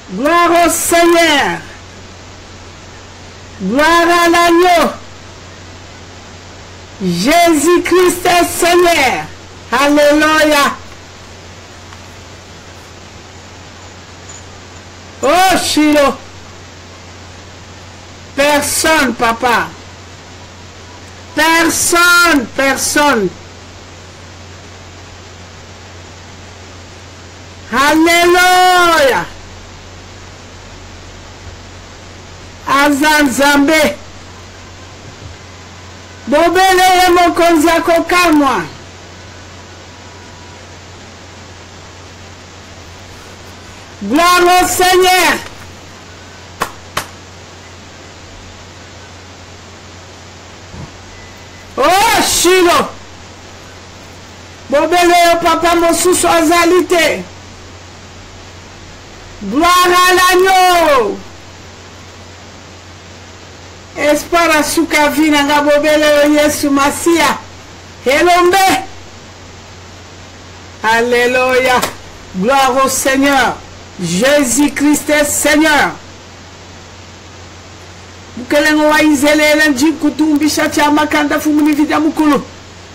Gloire au Seigneur. Gloire à l'agneau. Jésus-Christ est Seigneur. Alléluia. Oh, Shiloh. Personne, papa. Personne, personne. Alléluia. Azan Zambé. Bobele mokonza kokamwa. Gloire au Seigneur. Oh, Shiloh. Bobele papa mosusu azalite. Gloire à l'agneau. Espoir à Soukavina, Bobele Yesu Masia. Elombe. Alléluia. Gloire au Seigneur. Jésus-Christ est Seigneur. Mukelengo wa izelele njikutumbisha chama kanda fumuni vida mukulu.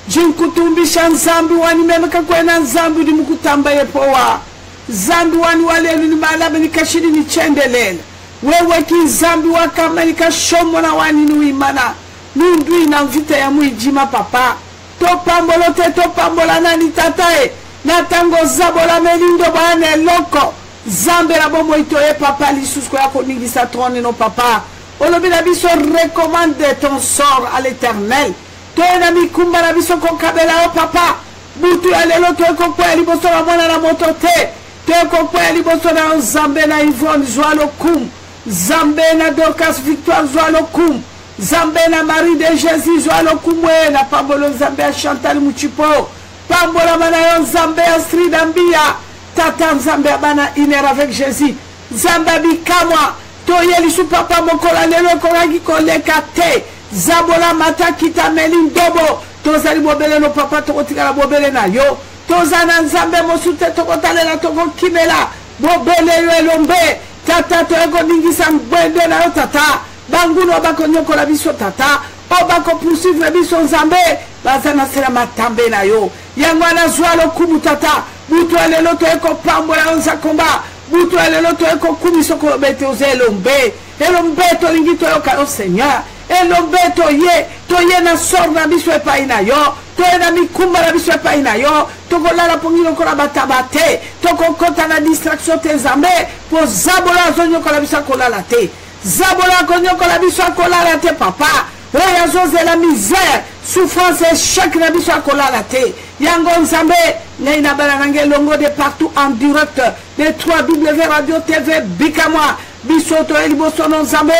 Jinkutumbisha nzambi wani memeka kwena nzambi di mukutamba yepowa. Zambi wani walelu ni malabe ni kashiri ni chendelele. Wewe ki zambi wakama ni kashomo na wani nuimana. Nundu ina mvita ya muijima papa. Topambolote topambola nani tatae. Natango zabola melindo bane loko. Zambe la bomo itoye papa lisusko yako ningisa trone no papa. Olobi na biso recommande ton sort à l'Éternel. Toi na mikumba na biso konkabela o papa. Butu ya lelo to kokwe liboso na mwana na motote. To kokwe liboso na Zambe na Yvonne Joalo Kum. Zambe na Dorcas Victoire Joalo Kum. Zambe na Marie de Jésus Joalo Kumwe na Pambolo Zambe a Chantal Muchipo. Pambola mana yo Zambe a Stridambia. Tata Zambe bana iner avec Jésus. Zambe bikamwa. Toyeli su papa mokola lelo koragi koleka te. Zabola mata kita melin dobo. Tozali bobele no papa tokotika la bobele na yo. Tozana Nzambe mosute tokotale na toko kimela. Bobele yo elombe. Tata to ego ningisa mbwende na yo tata. Banguno bako nyoko la biso tata. Obako poursuivre biso Nzambe. Bazana sera matambe na yo. Yangwana zwalo kubu tata. Butu alelo to eko pambola onza komba. Butu alelo to eko kumiso kolobete oze elombe. Elombe to lingito yo ka o Seigneur. Elombe to ye na sor na biso epai na yo. To ye na mikumba na biso epai na yo. To kolala pongino kola batabate. To kokota na distraction te Nzambe. Po zabola zonyo kola biso kolala te. Zabola konyo kola biso kolala te papa. Oya zoze la misère, souffrance et choc na biso kolala te. Yango Nzambe na inabala nange longo de partout en direct de 3W Radio TV Bikamwa. Biso to eliboso no Nzambe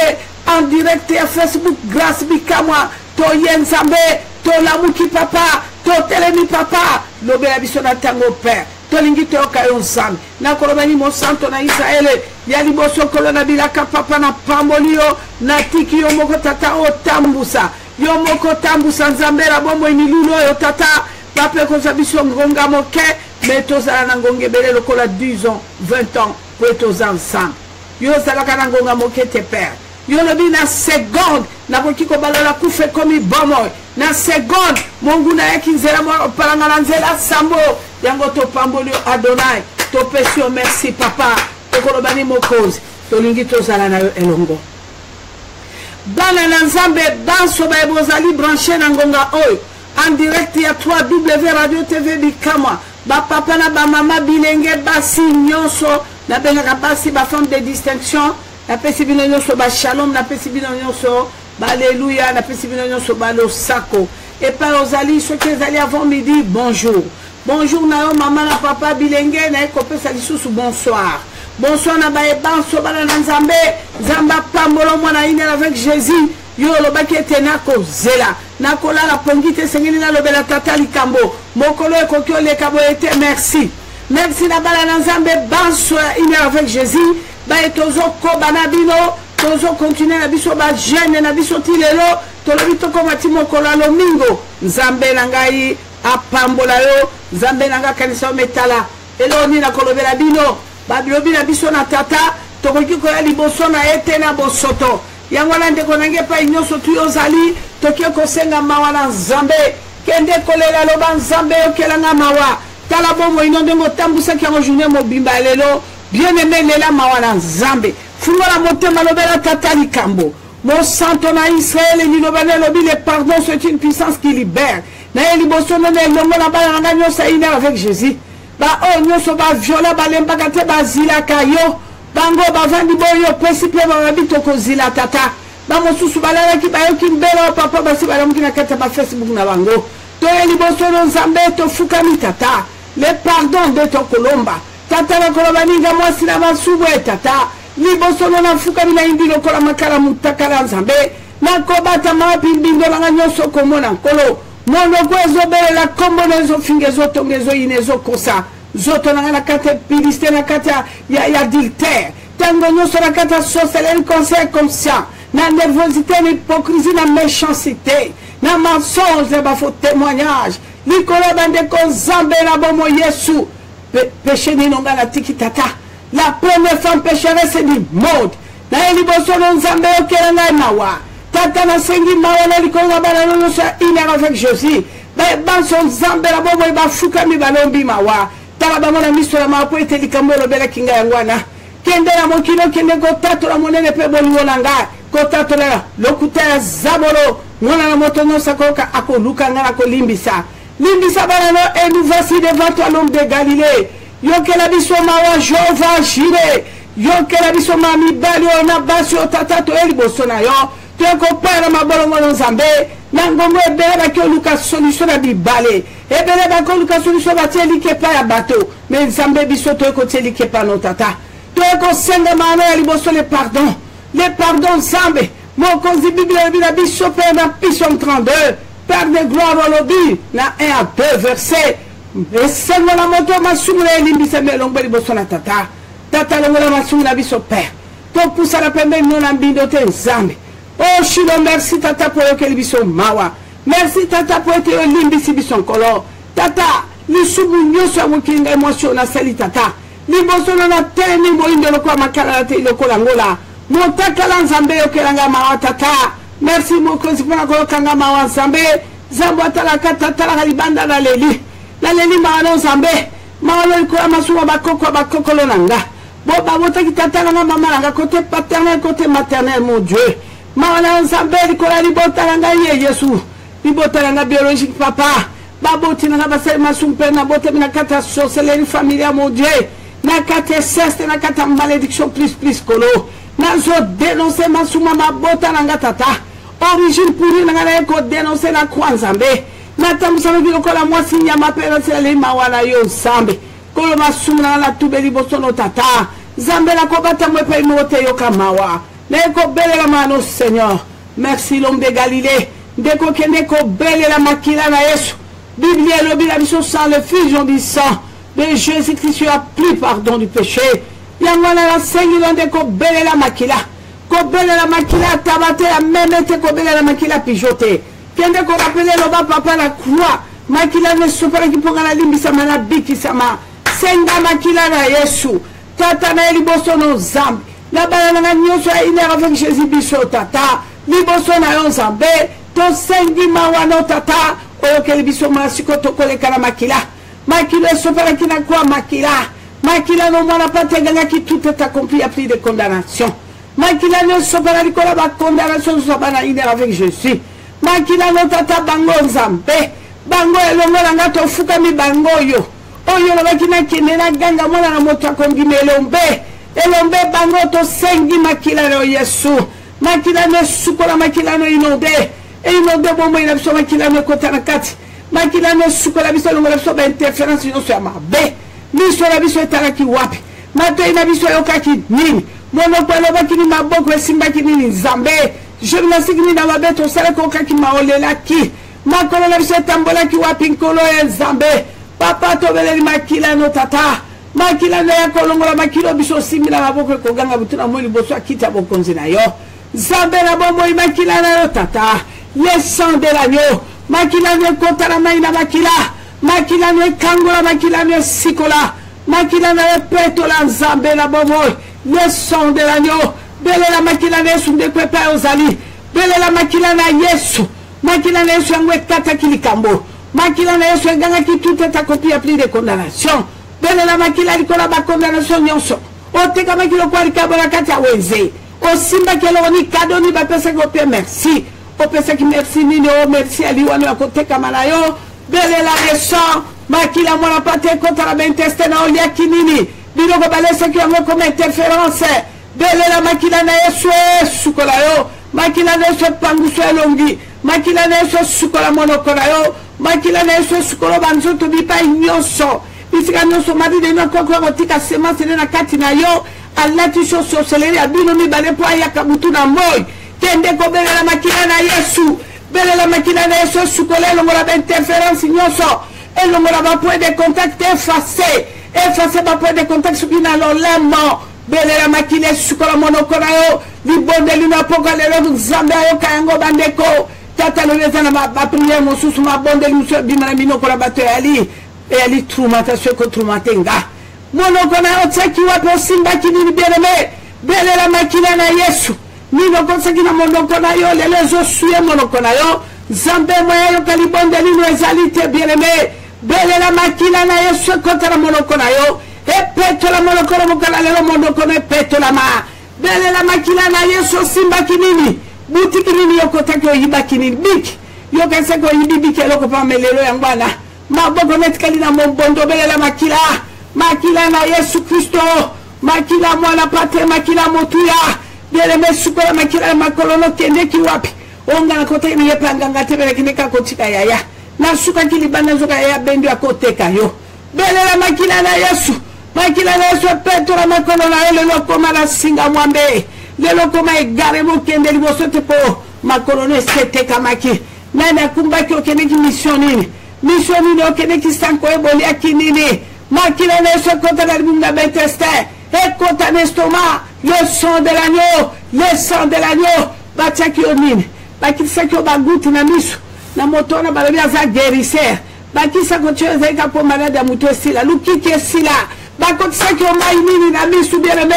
en direct et Facebook grâce Bikamwa. To yen Nzambe, to lamuki papa, to telemi papa. Lobe la biso na tango père. To lingi to kayo Nzambe. Na kolobani mo santo na Israele. Yali boso kolona bilaka papa na pambolio. Na tiki yo moko tata o tambusa. Yo moko tambusa Nzambe la bombo inilulo yo tata. Pape ko zabiso ngonga moke. Metozala na ngonge bele lokola 10 ans, 20 ans. Pour être ensemble. Yo zalaka na ngonga moke te père. Yo lobi na seconde. Na koki ko balola kufe komi bomo. Na seconde. Mungu na yaki nzela mo palanga na nzela sambo. Yango to pambolio Adonai. To pesio merci papa. To kolobani mokozi. To lingi to zala na yo elongo. Bana na Nzambe banso ba ebozali branché na ngonga oyo. En direct ya 3W Radio TV Bikamwa. Ba papa na ba mama bilenge basi nyonso. Na benga basi ba femme de distinction. Na pesi bino nyonso ba shalom. Na pesi bino nyonso ba alléluia. Na pesi bino nyonso ba lo sako. Et par ozali ceux qui allaient avant midi bonjour. Bonjour na yo maman na papa bilenge na ekope sali susu bonsoir. Bonsoir na ba ebanso bana na Nzambe. Nzamba pambolo mwana ine avec Jésus. Yo lobaki etena ko zela. Na kola la pongite sengeli na lobela tata likambo. Mokolo ekoki oleka bo ete merci. Merci na bala na Nzambe banso ine avec Jésus. Ba etozo ko bana bino. Tozo continuer na biso ba jeune na biso tilelo. Tolobi toko mati mokolo lomingo. Nzambe na ngai apambola yo. Nzambe na ngai kanisa metala. Elo ni na kolobela bino. Babilobi na biso na tata. tokoki koya liboso na ye te na bosoto yango wana ndeko nange epai nyonso tu ozali toki kosenga mawa na nzambe kende kolela loba nzambe yokelanga mawa tala bomoi no ndenge otambusaki yango journée mobimba lelo bien aimé lela mawa na nzambe fungola motema lobela tata likambo mosanto na Israël liloba nelobi le pardon c'est une puissance qui libère na ye liboso none elongo na bana nanga nyonso ainer avec Jésus ba oyo nyonso baviola balembaka te bazilaka yo bango bavandi boyo pesi mpe bababi tokozila tata bamosusu balalaki bayoki mbela o papa basi balamuki na kati ya bafacebook na bango toye liboso no nzambe tofukami tata le pardon nde tokolomba tata nakoloba ninga mwasi na basubwe tata liboso no nafukami na indi lokola makala mutakala nzambe nakobata mawapi mbindo nanga nyonso komona nkolo monoko ezobelela kombo na ezofinga ezotonga ezoyina ezokosa zoto nanga na kati piliste na kati ya adultère tango nyonso na kati ya sorcellerie conseil conscient na nervosité na hypocrisie na méchanceté na mensonge na bafaux témoignage likolo bandeko nzambe na bomo yesu péché nino nga na tiki tata la première femme pécheresse du monde na ye liboso no nzambe okela ngai mawa tata nasengi mawa na likolo na bana no nyonso ya iner avec Jésus banso nzambe na bomo bafukami balombi mawa tala bango na miso na mawa po ete likambo elobelaki ngai yango wana kende na mokili kende kotatola monene mpe bolingo na ngai kotatola lokuta ya zabolo mwana na moto nyonso akoyoka akoluka ngai nakolimbisa limbisa bana no et nous voici devant toi l'homme de Galilée yokela biso mawa Jehova Jireh yokela biso ma mibali oyo na basi oyo tata toye liboso na yo toyekopana mabolongo no nzambe na ngongo ebele bakoluka solution na bibale ebele bakoluka solution batie likepa ya bato me nzambe biso toyekotie likepa no tata toyekosenga maano ya liboso le pardon nzambe mokonzi biblia elobi na biso mpe na Psaume 32 Père de gloire olobi na 1 à 2 verset esengo na moto masumu na elimbisa melongo liboso na tata longola masumu na biso père topusana pembeni no na mbindo te nzambe oh shilo merci tata po yokeli biso mawa merci tata po ete olimbisi biso nkolo tata lisumu nyonso ya mokili ngai mwasi oyo nasali tata liboso no na telemi moyindo lokola makala na te lokola ngola motakala nzambe yokelanga mawa tata merci mokonzi mpona koyokanga mawa nzambe nzambe atalaka tatalaka libanda na leli mawa no nzambe mawa no likola masumu bakokolo na nga bo babotaki tata nanga mama nanga côté paternel côté maternel mon Dieu mawa na nzambe likola libota na ngai ye Yesu libota na nga biologique papa baboti na nga basali masumu mpe na botemi na kati ya sorcellerie familiale mon Dieu na kati ya seste na kati ya malédiction plus kolo nazo dénoncer masuma mabota na nga tata origine pourri na nga na ye kodénoncer na kwa nzambe natambusanoki lokola mwasi nyama mpe naselali mawa na yo nzambe kolo masumu na nga na tube liboso no tata nzambe nakobata mwe epai no te yoka mawa na ye kobelela mano Seigneur merci l'homme de Galilée ndeko kende kobelela makila na Yesu biblia elobi na biso sans le fusion du sang de Jésus-Christ tu as plus pardon du péché yango wana nasengi lo nde kobelela makila tabatela meme te kobelela makila pijo te kende korapele loba papa na croix makila ne sopelaki mponga nalimbisama na bikisama senga makila na Yesu tata na ye liboso no nzambe na bana nanga nyonso ya iner avec Jésus biso tata liboso na yo nzambe tosengi mawa no tata oyokeli biso masiko tokoleka na makila esopelaki na croix makila no mwana pate gangaki tout est accompli à prix de condamnation makila no sopela likola ba condamnation so bana iner avec Jésus makila no tata bango nzambe bango elongo na nga tofukami bango oyo lobaki nakende na ganga mwana na moto akongima elombe bango tosengi makila no Yesu makila no sukola makila no inonde bomoi na biso makila no ekota na kati makila no sukola biso longola biso bainterférence nyonso ya mabe miso na biso etalaki wapi matoi na biso eyokaki nini monoko elobaki ni maboko esimbaki nini nzambe gymnastique nini na mabe tosalaki okaki maolelaki makolo na biso etambolaki wapi nkolo ya nzambe papa tobeleli makila no tata makila no ya kolongola makilo biso osimbi na maboko ekoganga butu na moi liboso akiti ya bokonzi na yo nzambe na bomoi makila na yo tata le sang de l'agneau makila no ekota na mai na makila no ekangola makila no esikola makila no epetola nzambe na bomoi le sang de l'agneau. Belela makila na Yesu ndekwepa ozali. Belela makila na Yesu. Makila na Yesu angwe kata kilikambo. Makila na Yesu enganga ki tout est accompli à plus de condamnation. Belela makila likola ba condamnation nyonso. Oteka makilo kwa likabona kati ya wenze. Osimba kelo ni kado ni bapesa ko pe merci. Opesa ki merci nini o merci ali wana koteka malayo. Belela le sang. Makila mwana pate kontra la intestin na olia kinini. Biloko balesa ki yango comme interférence. Belela makila na Yesu sukola yo. Makila na Yesu panguso elongi. Makila na Yesu sukola monoko na yo. Makila na Yesu sukola banzoto bipa nyonso. Bisika nyonso mari de na kokwa kotika semence na kati na yo. Alati so seleri abino mi bale po ayaka butu na moy. Kende ko belela makila na Yesu. Belela makila na Yesu sukola longola ba interférence nyonso. Elongola ba point de contact effacé. Effacé ba point de contact subina lo lemo. Belela makile sukola monoko na yo. Libonde lina poka lelo zambe yo kayango bandeko. Tata lezana ba prière mosusu ma bonde luso bimana minoko la bato ali. Et ali traumatisation ko traumatenga. Monoko na yo tsaki wapo simba kinini bieneme. Belela makila na Yesu. Nino konsaki na monoko na yo lelezo suye monoko na yo. Zambe moya yo kalibonde lino ezalite bieneme. Belela makila na Yesu kontra monoko na yo. E peto la monoko na mokala lelo monoko na peto la ma. Belela makila na Yesu simba kinini. Buti kinini yo kotaki oyiba kinini. Bik. Yo kanse ko yibi bik eloko pa melelo yangwana. Maboko netkali na mombondo belela makila. Makila na Yesu Kristo. Makila mwana pate makila motuya. Bieleme sukola makila makolono kende ki wapi. Onga na kote ni yepanga ngatebele kineka kotika yaya. Na suka kilibana zoka yaya bendi ya koteka yo. Belela makila na Yesu. Makila na Yesu peto la makolo na ele lokoma na singa mwambe. Lelo koma egare mo kende libosote po makolo ne sete kamaki. Nana kumbaki okene ki mission nini. Mission nini okene ki sanko eboli akinini. Makila na Yesu konta na libunda beteste. Et konta n'estoma. Le sang de l'agneau. Le sang de l'agneau. Batiaki onini. Bakisa ki obaguti na misu. Na motona balabi aza guérisseur. Bakisa kochwe zaika po malade ya mutu esila. Lukiki esila. Bakotisa ki omai nini na misu bieneme.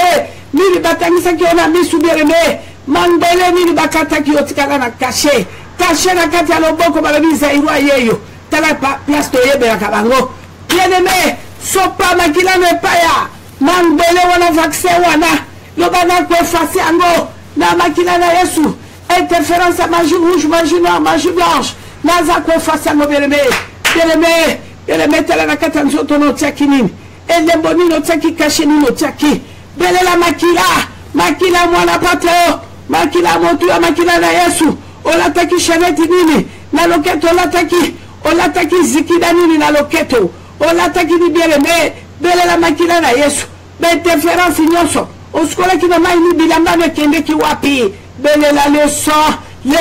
Nini batangisa ki ona misu bieneme. Mandele nini bakata ki otikala na caché. Caché na kati ya loboko balabi zairwa yeyo. Tala place to yebe ya kabango. Bieneme. Sopa makila mepaya. Mandele wana vaccin wana. Lobana kwe fasi ango. Na makila na Yesu. Interférence à magie rouge, magie noire, magie blanche. Naza kwe fasi ango bieneme. Bieneme. Bieneme tala na kata nzoto no tiaki nini. Elemboni no tiaki kache nini no tiaki. Belela makila. Makila mwana pateo. Makila motuya makila na Yesu. Olataki sheneti nini. Na loketo olataki. Olataki zikida nini na loketo. Olataki ni bieneme. Belela makila na Yesu. Interférence nyonso. Oskola ki na mai ni bilamba ne kende ki wapi. Belela le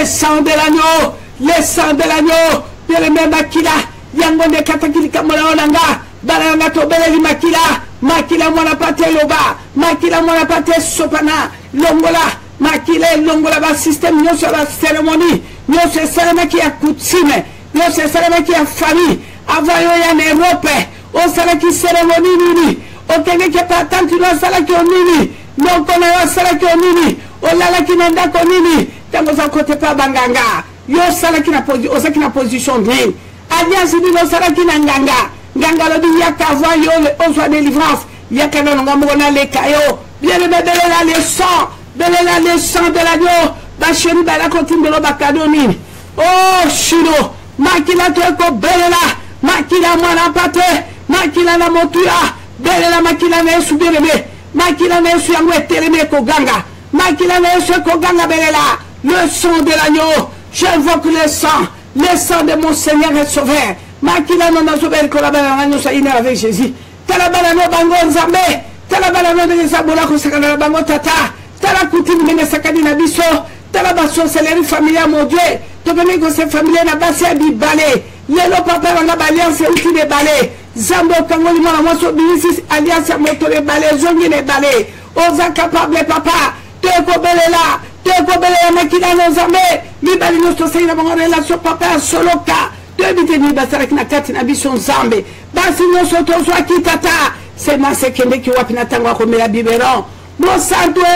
sang de l'agneau. Le sang de l'agneau. Bieneme makila. Yango ne katakili kamola olanga. Balanga to beleli makila. Makila mwana pate loba. Makila mwana pate sopana. Longola. Makila longola ba système nyonso ba cérémonie. Nyonso selema ki ya coutume. Nyonso selema ki ya famille. Avant yo ya en Europe. O sala ki cérémonie nini. O kenge ke patante no sala ki onini. Non kona yo sala ki onini. O lala ki nanda konini. Tango za kote pa banganga. Yo sala ki na position nini. Alliance ni no sala ki na nganga. Nganga lo di yaka avant yo le onzo délivrance. Yaka no nga mona le kayo. Bien le belela le sang. Belela le sang de l'agneau. Ba chéri ba la continue de lo bakado nini. Oh shino. Makila to ko belela. Makila mwana pate. Makila na motuya. Belela makila na Yesu bieneme. Makila na Yesu yango eteleme ko ganga. Makila na Yesu ko ganga belela. Le sang de l'agneau. J'invoque le sang de mon Seigneur et Sauveur. Makila no nazober ko la bala na sa ina avec Jésus. Tala bala no bango nzambe. Tala bala no de sabola ko sakana bango tata. Tala kutini mene sakadi na biso. Tala baso seleri familia mon Dieu. Tokene ko se familia na basi abi balé. Lelo papa na alliance uti de balé. Zambo kangoli mwana mwaso bilisi alliance motore balé zongi ne balé. Oza capable papa. Teko belela. Teko belela makila no zambe. Libali no to seina bango relation papa soloka. Debite ni basaraki na kati na biso nzambe. Basi no soto so akitata. C'est ma sekende ki wapi na tango ko mela biberon. Mosandwe,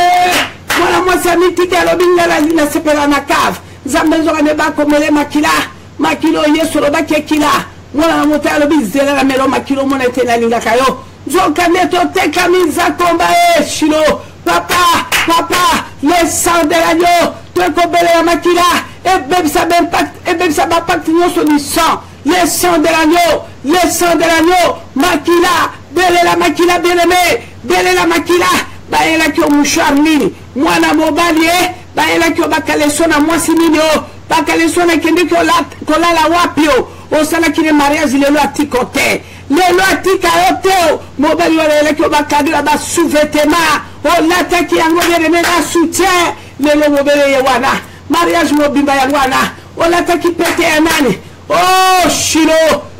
mwana mwasa mitike lobinga la lina sepela na cave. Zambezo ne ba komele makila, makilo yeso loba kekila. Mwana mota lobi zela la melo makilo mona tena linga kayo. Zoka neto teka miza komba shilo. Papa, papa, le sang de l'agneau, toi kobele la makila, et même ça m'impacte sur le sang, le sang de l'agneau, le sang de l'agneau, makila, belle la makila, bien aimé, belle la makila, baela ki mouchard mini, mwana mobali, baela ki bakalesona mwasi mini, bakalesona kende ko la wapio, o sala ki le mariage le lo atikote. Le loatika oteo, mobali wale ki bakadira ba sous-vêtements, o lata ki yango de remena soutien, le lo mobile wana, mariage mobimba ya wana, o lata ki pete anani. Oh Shilo,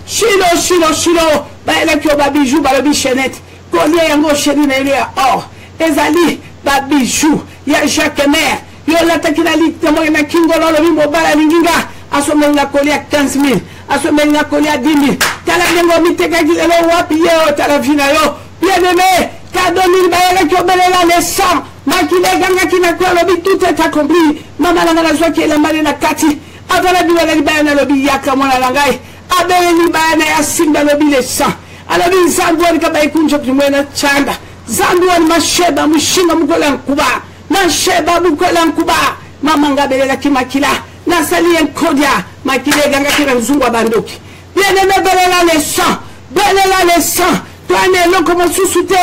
Shilo, Shilo, Shilo, ba ele ki ba bijou ba le bichenette, collier yango chéri na ile or, ezali ba bijou, ya Jacques Mère, yo lata ki na lite mo na kingolo lo bi mobala linginga, asomenga collier 15 000. Asomenga kolia 10 000. Tala nengo miteka gilelo wapi yo tala vina yo. Bien aimé, cadeau mille baele qui obelela les sang. Makile ganga kina kwa lobi tout est accompli. Mama langa la joie qui est la mari na kati. Avana biwala libaya na lobi yaka mwana langai. Abele libaya na yasimba lobi les sang. Alobi zanduani kaba ikunjo kimwena chanda. Zanduani masheba mushinga mkola nkuba. Masheba mkola nkuba. Mama ngabelela kimakila. Nasali enkodia. Makile ganga kina mzungu wa bandoki. Bien aimé, belela les sangs. Belela les sangs. Toi ne lo comme sous-souteo.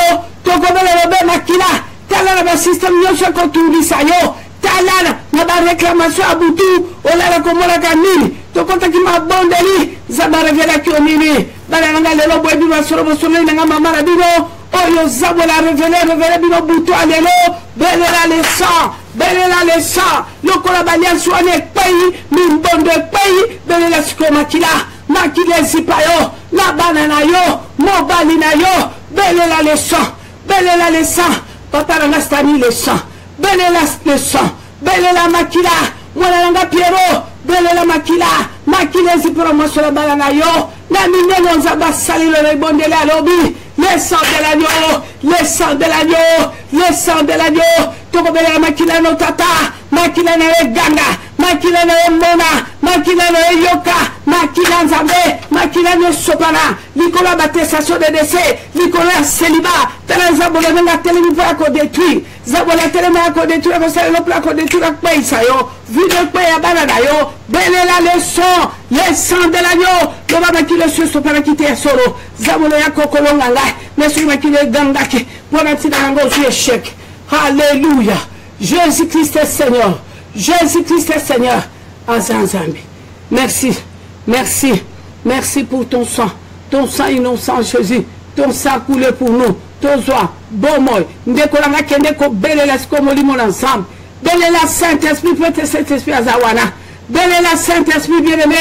Toko belela be makila. Talala ba système yosha koturisa yo. Talala na ba réclamation abutu. Olala komola kanini. Toko takima bondeli. Zaba revela ki onini. Bala nga lelo boy bima sorobo solo nga mama bino. Oyo zabo la revela bino butu alelo. Belela les sangs. Belela les sangs. Lokola balia soane pays. Mimbondo pays. Belela siko makila. Makile zipayo. La banana yo. Mobali na yo. Belela les sangs. Belela les sangs. Papa rangastani les sangs. Belela les sangs. Belela makila. Mwana Piero. Belela makila. Makile zipro masola banana yo. Na mineno nzaba sali le bondele alobi. Les sangs de l'agneau. Les sangs de l'agneau. Les sangs de l'agneau. Toko belela makila no tata. Makila na ganga. Makila na mona. Makila na yoka. Makila nzambe. Makila no sopana. Nicolas batestation de décès. Nicolas célibat. Tala zabole menga telemi pour ko détruire. Zabole telemi ko détruire ko sala no plan ko détruire ko isa yo. Video ko ya banana yo. Belela le sang. Les sangs de l'agneau. Le baba qui le sopana qui te solo. Zabole ya kokolonga la. Mesu makile gangaki. Bona tina ngo su échec. Alléluia. Jésus-Christ est Seigneur. Jésus-Christ est Seigneur. Azanzambi. Merci. Merci. Merci pour ton sang. Ton sang innocent, Jésus. Ton sang coulé pour nous. Ton soin. Bon moi. Ndekolanga kende ko belela skomo limon ensemble. Belela Saint-Esprit, peut-être Saint-Esprit azawana. Belela Saint-Esprit bien-aimé.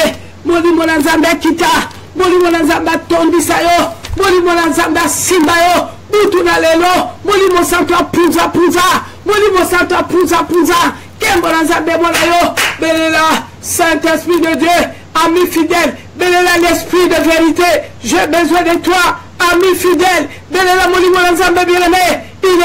Moli mon ensemble kita. Moli mon ensemble tondi sayo. Moli mon ensemble simbayo. Butuna lelo. Moli mon santo puza puza. Moli mon santo puza puza. Kembo ensemble molayo. Belela Saint-Esprit de Dieu. Ami fidèle, belela l'esprit de vérité, j'ai besoin de toi, ami fidèle, belela mon nzambe bien-aimé, il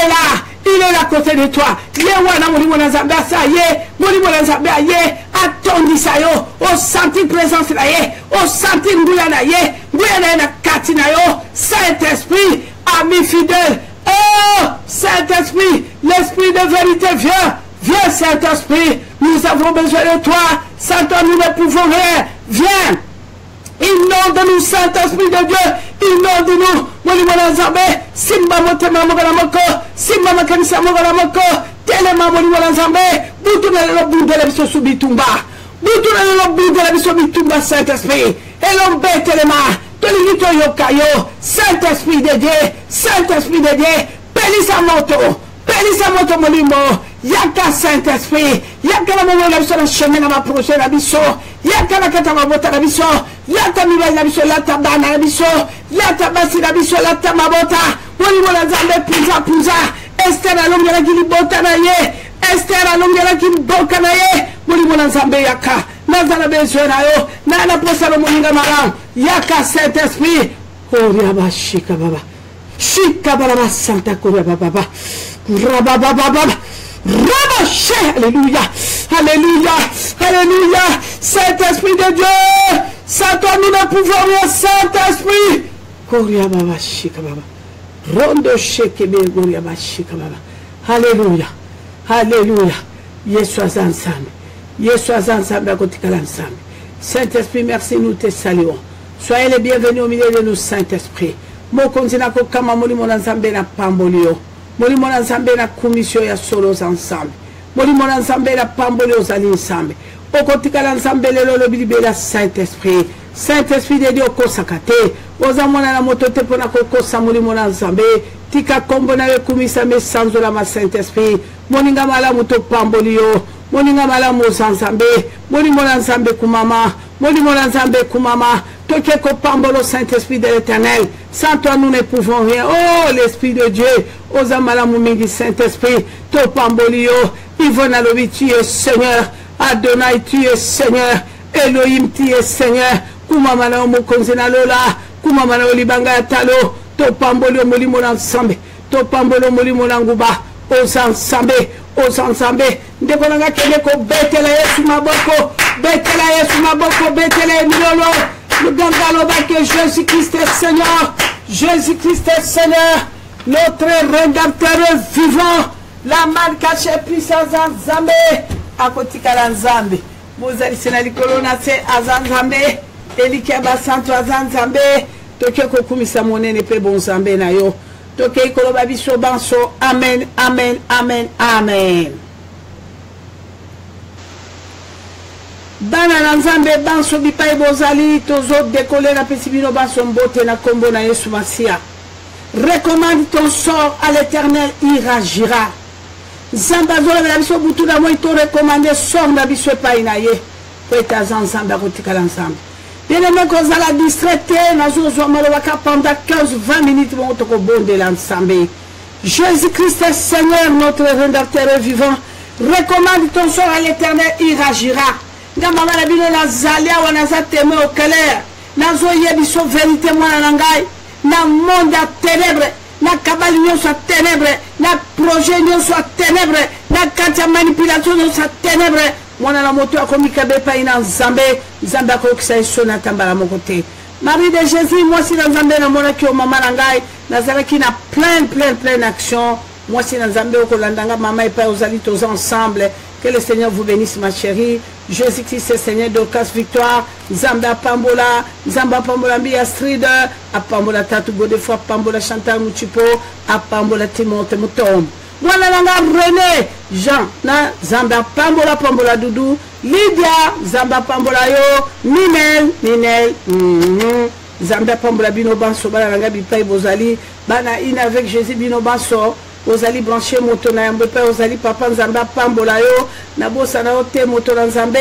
est là à côté de toi, yewana mon nzambe asaye, mon nzambe aye, atondi sayo, au senti présence na ye, au senti nguya na ye, nguya na kati na yo, Saint-Esprit, ami fidèle, oh Saint-Esprit, l'esprit de vérité viens Saint-Esprit, nous avons besoin de toi, sans toi nous ne pouvons rien. Viens, inonde-nous, Saint-Esprit de Dieu, inonde-nous. Moli Zambe, Simba Motema Mogalamoko, Simba Makanisa Mogalamoko, Telema Moli Zambe, Boutuna le bout de la mission Subitumba, Boutuna le bout de la mission Subitumba, Saint-Esprit, et l'ombe Telema, Tolito Yokayo, Saint-Esprit de Dieu, Saint-Esprit de Dieu, Pelisa Moto Molimo. Yaka Saint-Esprit, yaka la momo la biso la chemin na projet la biso, yaka la kata mabota la biso, yaka miba la biso, yaka bana la biso, yaka basi la biso, yaka mabota, wali wala zambe puza, Esther alonge la kili bota na ye, Esther alonge la kili boka na ye, wali wala zambe yaka, nazala bezo na yo, na na posa lo moninga malang, yaka Saint-Esprit, oh riaba shika baba, Santa Korea baba. Alléluia. Alléluia. Alléluia. Saint-Esprit de Dieu. Sans toi, nous ne pouvons rien. Saint-Esprit. Goria Baba Shika Baba. Rondo Shekebe Goria Baba Shika Baba. Alléluia. Alléluia. Yesu ensemble. Yesu ensemble à côté de l'ensemble. Saint-Esprit, merci, nous te saluons. Soyez les bienvenus au milieu de nous, Saint-Esprit. Mo konzina ko kama moli mona nzambe na pambolio. Moli mona nzambe na commission ya solos ensemble. Moli mona nzambe na pambolio zali ensemble. Okotika la nzambe lelo lobi la Saint-Esprit. Saint-Esprit de Dieu kosakate. Oza mona na motote pona ko kosa moli mona nzambe. Tika kombo na kumisa me sanzo la ma Saint-Esprit. Moninga mala moto pambolio. Moninga mala mo nzambe. Moli mona nzambe kumama. Moli mona nzambe kumama. Toke ko pambolo Saint-Esprit de l'Éternel. Sans toi, nous ne pouvons rien. Oh, l'Esprit de Dieu. Ozamala Moumingi, Saint-Esprit. To pambolio. Ivona Lobi, tu es Seigneur. Adonai, tu es Seigneur. Elohim, tu es Seigneur. Kumamana Omokonzena Lola. Kumamana Olibanga Talo. To pambolio Molimona Nsambe. To pambolo Molimona Nguba. Osansambe. Osansambe. Ndekonanga Keleko. Betela Yesu Maboko. Betela Yesu Maboko. Betela Emilolo. Nous demandons que Jésus-Christ est Seigneur. Jésus-Christ est Seigneur. Notre rédempteur vivant. La man cachée puissance en Zambé. À côté de Zambé. Vous allez se la colonna c'est Azanzambé. Elikiaba Santo Azanzambé. Toke kokumisa monene pe bon Zambé na yo. Toke kolobabi so banso. Amen, amen, amen, amen. Bana na nzambe banso bipai bozali tozo décoller na pesibino banso mbote na kombo na Yesu Masia. Recommande ton sort à l'Éternel, il agira. Zambazola na biso butu na moi to recommander sort na biso pa inaye. Peta nzambe akotika la nzambe. Bien-aimé kozala distraité na zo malobaka pendant 15-20 minutes mon toko bonde la nzambe. Jésus-Christ est Seigneur, notre rédempteur vivant. Recommande ton sort à l'Éternel, il agira. Nga mama na bino na zalia wana za témoin au clair nazo yebiso vérité mwana na ngai na monde ya ténèbres na kabali nyonso ya ténèbres na projet nyonso ya ténèbres na kati ya manipulation nyonso ya ténèbres mwana na moto akomika bepai na nzambe nzambe akokisa yeso na tambala moko te Marie de Jésus moi si na nzambe na monaki o mama na ngai nazalaki na plein action moi si na nzambe okolandanga mama epai ozali toza ensemble. Que le Seigneur vous bénisse, ma chérie. Jésus-Christ est Seigneur d'Ocas Victoire. Zamba Pambola, Zamba Pambola Mbia Stride, Apambola Tatu Godefroy, Pambola Chantal Mouchipo, Apambola Timothée Moutom. Voilà la René, Jean, na Zamba Pambola, Pambola Doudou, Lydia, Zamba Pambola Yo, Ninel, Zamba Pambola Bino Banso, Balanga Bipai Bozali, Bana In avec Jésus Bino Banso. Ozali branché moto na yambe pe ozali papa nzamba pambola yo na bosa na ote moto na nzambe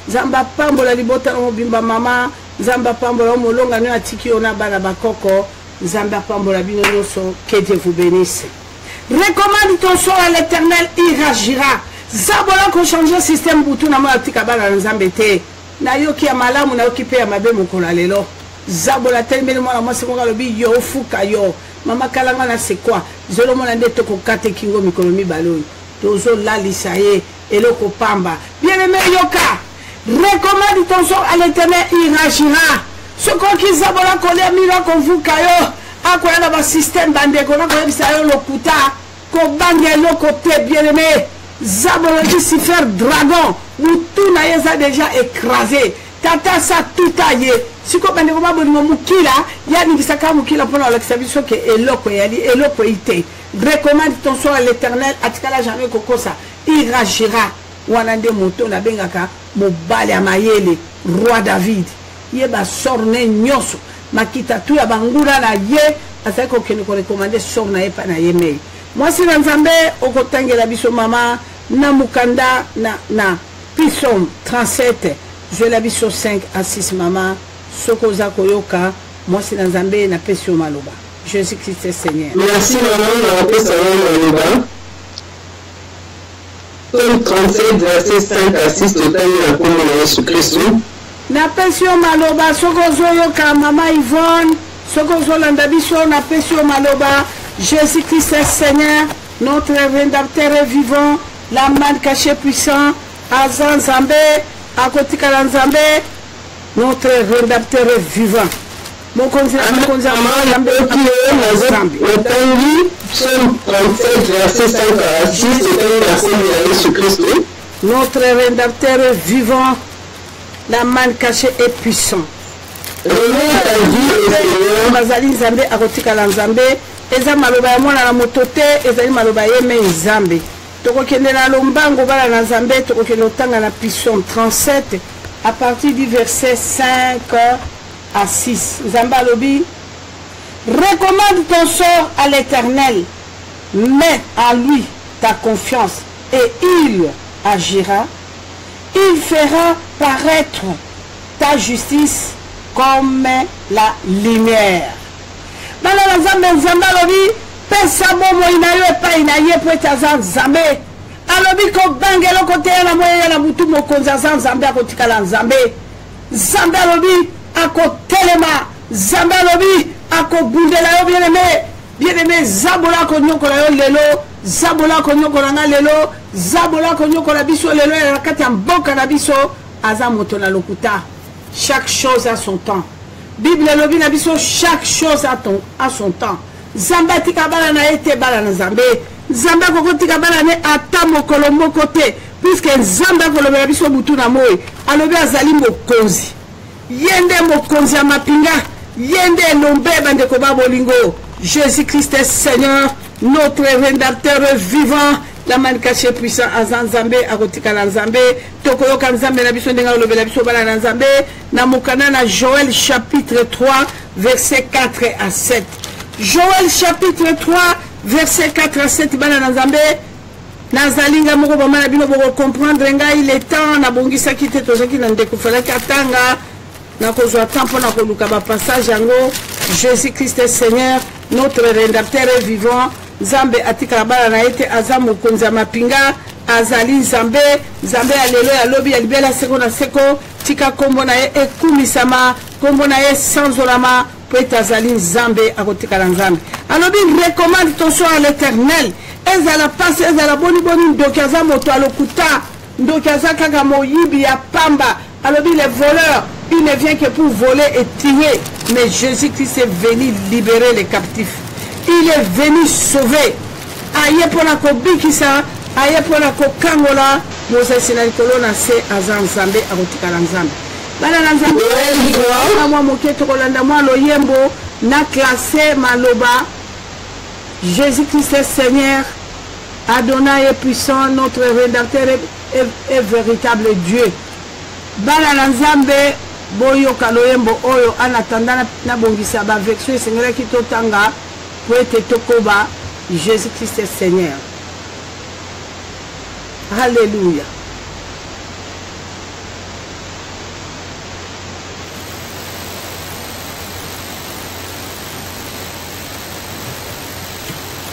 nzamba pambola libota na mobimba mama nzamba pambola molonga no atiki ona bana bakoko nzamba pambola bino nyonso. Que Dieu vous bénisse. Recommande ton sort à l'Éternel, il agira. Zabola ko changer système butu na ma tika bana nzambe te na yoki ya malamu na yoki pe ya mabe mokola lelo zabola telmeli mwana mwasi moka lobi yo fuka yo mama kalanga na c'est quoi zolo mona nde toko kate kingo mikolo mibalo tozo lalisa ye eloko pamba bien-aimé yoka. Recommande ton sort à l'Éternel, il agira. Ce qu'on qui zabola kolia mira konvuka yo akoya na ba système bande kona ko bisa yo lokuta ko bange loko te bien-aimé zabola Lucifer dragon mutu na yeza déjà écrasé tata sa tout taillé. Si vous avez mukila, ya ni bisaka mukila pour l'exaviso que eloko yali eloko ite. Recommande ton sort à l'Éternel, atikala jamais kokosa. Il agira. Wanande moto na bengaka mobali amayele roi David. Yeba sorne nyoso. Makita tu ya bangura na ye, asako ke ne ko recommander sorna ye pa na ye mei. Moi si nzambe okotangela biso mama na mukanda na Psalm 37. Je l'ai vu sur 5 à 6 maman. Sokoza koyoka, moi c'est dans Zambé na pesio maloba. Jésus-Christ est Seigneur. Merci maman, na pesio maloba. Psalm 37 verset 5 à 6 total na kombo na Jésus-Christ. Na pesio maloba sokozo yoka mama Yvonne, sokozo landa biso na pesio maloba. Jésus-Christ est Seigneur. notre rédempteur vivant, la manne cachée puissant, Azan Zambé, Akotikala Nzambe, notre rédempteur vivant. Mon conseil, notre rédempteur vivant, la manne cachée et puissant. Bazali Nzambe Akotikala Nzambe, eza maloba ya mwana na motote, ezali maloba yeme Nzambe. Tokokende na lombango bala na Nzambe, tokokende otanga na Psaume 37 à partir du verset 5 à 6. Nzambe alobi, recommande ton sort à l'Éternel, mets à lui ta confiance et il agira. Il fera paraître ta justice comme la lumière. Bala na Nzambe, Nzambe alobi, pesa bomo inayo epai na ye po ete aza Nzambe. Alobi ko bangelo kote na moya na mutu mokonzi aza Nzambe akotikala Nzambe. Nzambe alobi akotelema, Nzambe alobi akobundela yo bien-aimé, zabola konyokola yo lelo, zabola konyokola nga lelo, zabola konyokola biso lelo ya kati ya mboka na biso, aza moto na lokuta. Chaque chose a son temps. Bible alobi na biso, chaque chose a son temps. Nzambe tika bala na ete bala na Nzambe. Nzambe kokotika bala ne ata mokolo moko te, puisque Nzambe kolobela biso butu na moi. Alobi azali mokonzi. Yende mokonzi ya mapinga, yende elombe bandeko ba bolingo. Jésus-Christ est Seigneur, notre rédempteur vivant, la manne cachée puissant azan Nzambe akotikala Nzambe. Tokoyoka Nzambe na biso ndenga olobela biso bala na Nzambe. Na mokana na Joël chapitre 3 verset 4 à 7. Joël chapitre 3 verset 4 à 7 bana na Nzambe. Nazalinga moko bamana bino boko comprendre ngai le temps na bongisa kite tozaki na ndeko fala katanga na kozwa temps pour na koluka ba passage yango. Jésus-Christ est Seigneur, notre rédempteur vivant. Nzambe atika bala na ete aza mokonzi mapinga, azali Nzambe, Nzambe alelo ya lobi ya libela seko na seko, tika kombo na ye ekumisama, kombo na ye sanzolama, peut azali Nzambe akotikala Nzambe. Alobi recommande ton sort à l'Éternel. Ezala passe, ezala boni ndoki aza moto alokuta, ndoki aza kaka moyibi ya pamba. Alobi les voleurs, il ne vient que pour voler et tuer, mais Jésus-Christ est venu libérer les captifs. Il est venu sauver. Aye pona ko bikisa, aye pona ko kangola, Moses sinalikolo na se aza Nzambe akotikala Nzambe. Bana na Nzambe na mwa moketo kolanda mwa loyembo na classé maloba. Jésus-Christ est Seigneur, Adonai est puissant, notre rédempteur est véritable Dieu. Bana na Nzambe boyoka loyembo oyo en attendant na bongisa ba vection sengela kitotanga pour être tokoba. Jésus-Christ est Seigneur. Alléluia.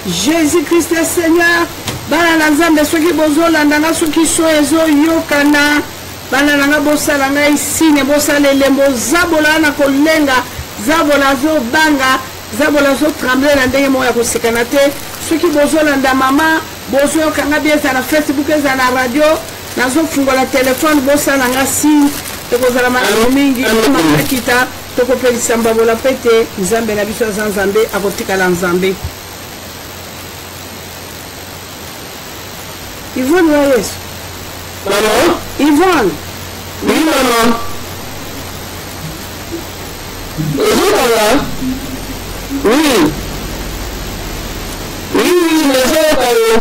Jésus-Christ est Seigneur. Bana na Nzambe soki bozolanda nga soki so ezoyokana, bana nanga bosala ngai signe bosala elembo zabola na kolenga, zabola zo banga, zabola zo trembler na ndenge moya kosekana te. Soki bozolanda mama, bozoyoka nga bien na Facebook eza na radio, nazofungola telefone bosala nga signe, tokozala malamu mingi makita tokopelisa mbabola pete Nzambe na biso aza Nzambe akotikala Nzambe. Yvonne Reyes. Maman? Yvonne. Oui, maman. Bonjour, maman. Oui. Oui, mais j'ai parlé.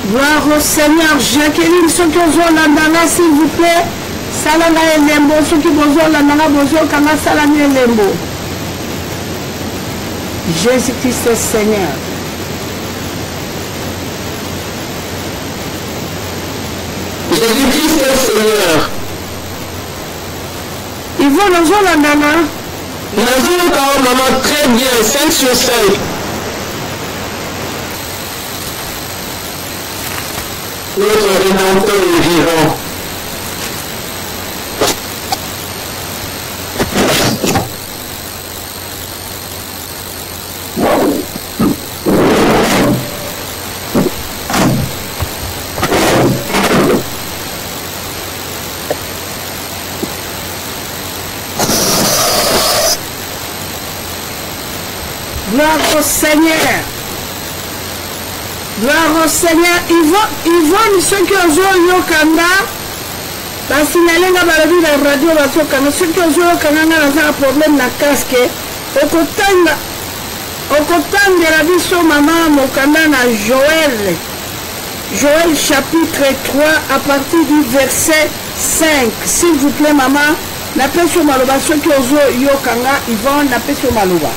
Gloire au Seigneur. Jacqueline Sokozolanda, s'il vous plaît. Salanga elembo soki bozola nanga bozoka nga salanga elembo. Jésus-Christ est Seigneur. Jésus-Christ est Seigneur. Ils vont nous en nana. Nous avons maman très bien, 5 sur 5. Notre Rédempteur est vivant. Gloire au Seigneur. Gloire au Seigneur. Yvonne, ceux qui ont joué au Yokanda, basignale nga balobi na radio bazokanga soki ozoyokanga nga naza na problème na casque okotangela biso mama mokanda na Joël chapitre 3 à partir du verset 5. S'il vous plaît maman, napesi yo maloba soki ozoyokanga Yvonne, napesi yo maloba.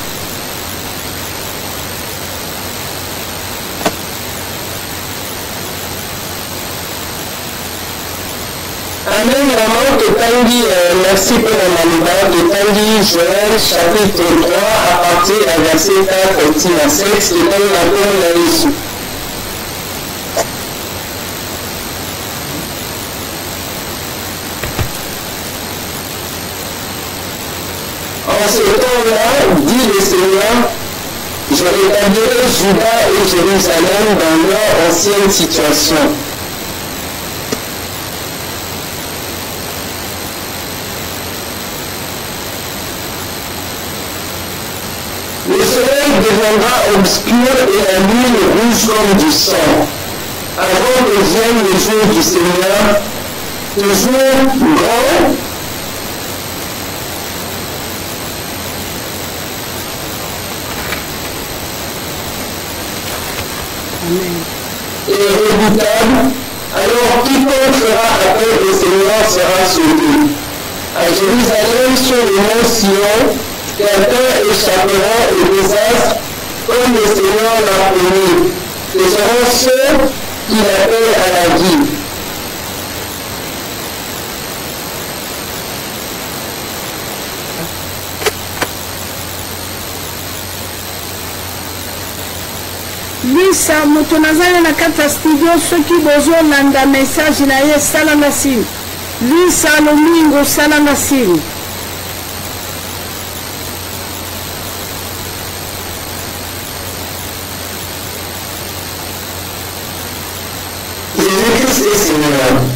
Amen, maman, Totangi, merci pour la maloba. Totangi, Joël, chapitre 3, à partir du verset 4 à 7, Totangi la parole de Jésus. En ce temps-là, dit le Seigneur, je rétablirai Juda et Jérusalem dans leur ancienne situation. Le soleil deviendra obscur et la lune rouge comme du sang, avant que vienne le jour du Seigneur, toujours grand et redoutable. Alors quiconque fera appel au Seigneur sera sauvé. À Jérusalem, sur le mont Sion, quelqu'un échappera au désastre comme le Seigneur l'a promis. Ce seront ceux qui l'appellent à la vie. Lisa moto nazali na kata studio soki bozolanda message na ye salanga sini. Lisa Lomingo salanga sini. Jésus-Christ est Seigneur.